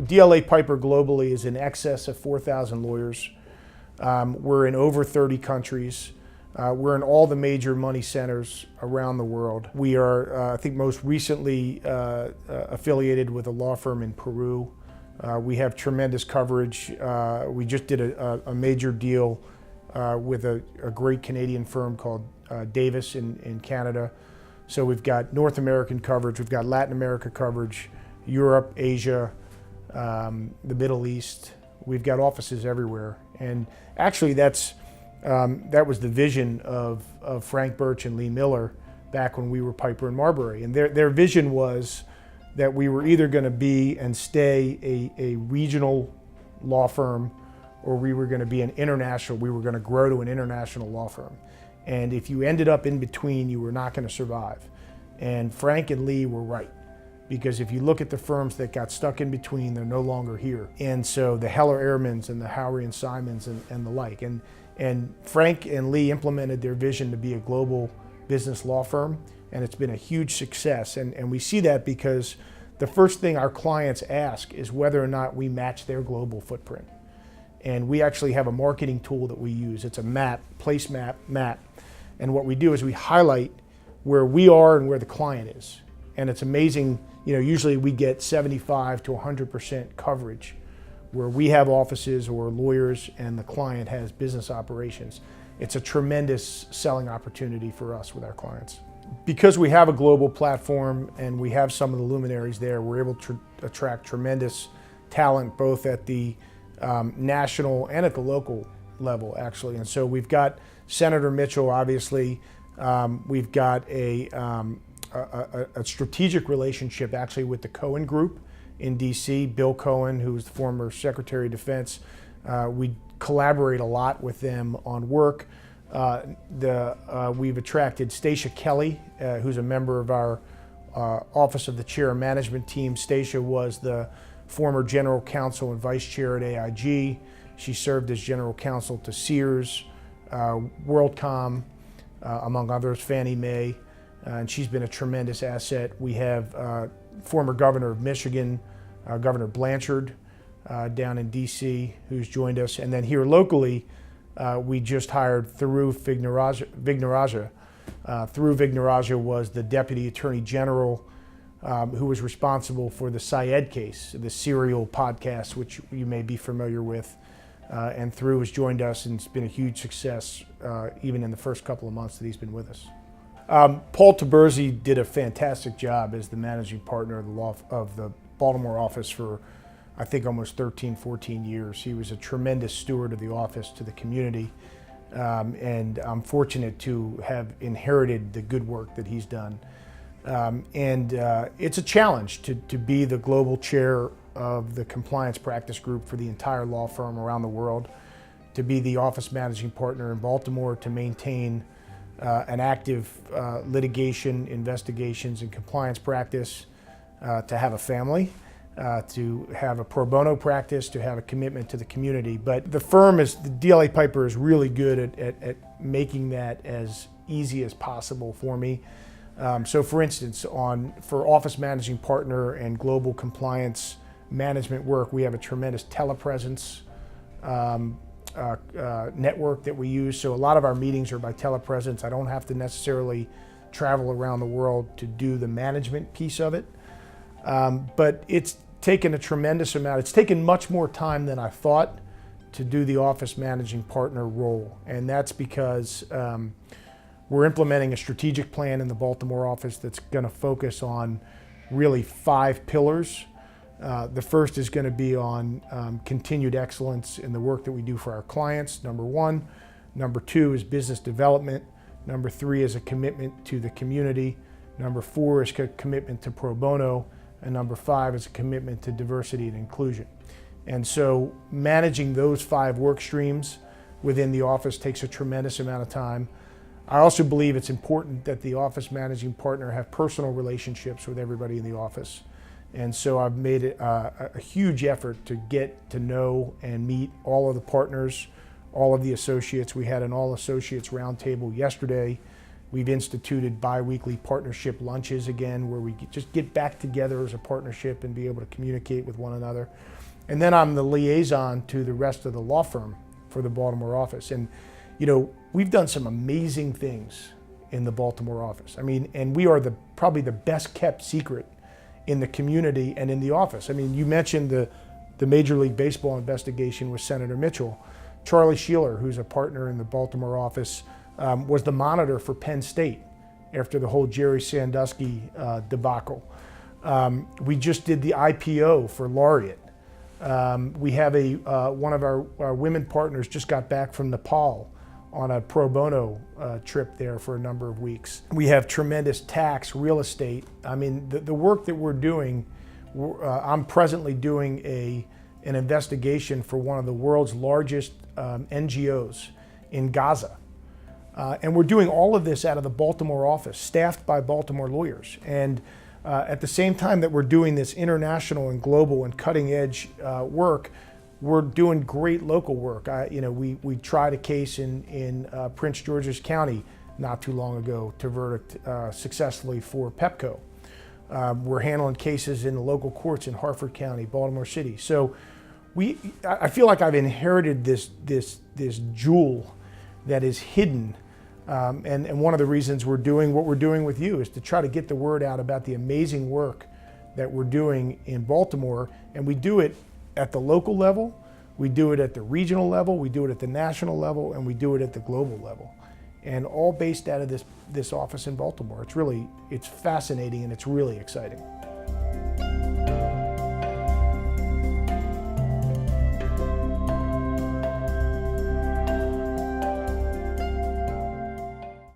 DLA Piper globally is in excess of 4,000 lawyers. We're in over 30 countries. We're in all the major money centers around the world. We are, I think, most recently affiliated with a law firm in Peru. We have tremendous coverage. We just did a major deal with a great Canadian firm called Davis in Canada. So we've got North American coverage, we've got Latin America coverage, Europe, Asia, the Middle East. We've got offices everywhere. And actually that was the vision of Frank Birch and Lee Miller back when we were Piper and Marbury. And their vision was that we were either going to be and stay a regional law firm, or we were going to be we were going to grow to an international law firm. And if you ended up in between, you were not going to survive. And Frank and Lee were right, because if you look at the firms that got stuck in between, they're no longer here. And so the Heller Ehrmans and the Howry and Simons and the like. And Frank and Lee implemented their vision to be a global business law firm, and it's been a huge success. And we see that because the first thing our clients ask is whether or not we match their global footprint. And we actually have a marketing tool that we use. It's a map, place map. And what we do is we highlight where we are and where the client is. And it's amazing, usually we get 75 to 100% coverage where we have offices or lawyers and the client has business operations. It's a tremendous selling opportunity for us with our clients. Because we have a global platform and we have some of the luminaries there, we're able to attract tremendous talent both at the national and at the local level, actually. And so we've got Senator Mitchell, obviously. We've got a strategic relationship actually with the Cohen Group in DC. Bill Cohen, who's the former Secretary of Defense. We collaborate a lot with them on work. We've attracted Stacia Kelly, who's a member of our Office of the Chair Management Team. Stacia was the former General Counsel and Vice Chair at AIG. She served as General Counsel to Sears, WorldCom, among others, Fannie Mae, and she's been a tremendous asset. We have former Governor of Michigan, Governor Blanchard, down in DC, who's joined us. And then here locally, we just hired Thiru Vignarajah. Thiru Vignarajah was the Deputy Attorney General who was responsible for the Syed case, the serial podcast, which you may be familiar with. And Thiru has joined us, and it's been a huge success, even in the first couple of months that he's been with us. Paul Taberzi did a fantastic job as the managing partner of the Baltimore office for, I think, almost 13, 14 years. He was a tremendous steward of the office to the community, and I'm fortunate to have inherited the good work that he's done. It's a challenge to be the global chair of the compliance practice group for the entire law firm around the world, to be the office managing partner in Baltimore, to maintain an active litigation, investigations, and compliance practice, to have a family, to have a pro bono practice, to have a commitment to the community. But the DLA Piper is really good at making that as easy as possible for me. So for instance, for office managing partner and global compliance management work, we have a tremendous telepresence network that we use. So a lot of our meetings are by telepresence. I don't have to necessarily travel around the world to do the management piece of it. But it's taken a tremendous amount. It's taken much more time than I thought to do the office managing partner role. And that's because we're implementing a strategic plan in the Baltimore office that's going to focus on really 5 pillars. The first is going to be on continued excellence in the work that we do for our clients, number 1. Number 2 is business development. Number 3 is a commitment to the community. Number 4 is a commitment to pro bono. And number 5 is a commitment to diversity and inclusion. And so managing those 5 work streams within the office takes a tremendous amount of time. I also believe it's important that the office managing partner have personal relationships with everybody in the office. And so I've made it a huge effort to get to know and meet all of the partners, all of the associates. We had an all associates roundtable yesterday We've instituted bi-weekly partnership lunches again, where we just get back together as a partnership and be able to communicate with one another. And then I'm the liaison to the rest of the law firm for the Baltimore office. And we've done some amazing things in the Baltimore office. I mean, and we are probably the best kept secret in the community and in the office. I mean, you mentioned the Major League Baseball investigation with Senator Mitchell. Charlie Sheeler, who's a partner in the Baltimore office, was the monitor for Penn State after the whole Jerry Sandusky debacle. We just did the IPO for Laureate. We have one of our women partners just got back from Nepal on a pro bono trip there for a number of weeks. We have tremendous tax, real estate. I mean, the work that we're doing, I'm presently doing an investigation for one of the world's largest NGOs in Gaza. And we're doing all of this out of the Baltimore office, staffed by Baltimore lawyers. And at the same time that we're doing this international and global and cutting edge work, we're doing great local work. We tried a case in Prince George's County not too long ago to verdict successfully for Pepco. We're handling cases in the local courts in Harford County, Baltimore City. So I feel like I've inherited this jewel that is hidden. And one of the reasons we're doing what we're doing with you is to try to get the word out about the amazing work that we're doing in Baltimore. And we do it at the local level, we do it at the regional level, we do it at the national level, and we do it at the global level. And all based out of this office in Baltimore. It's fascinating and it's really exciting.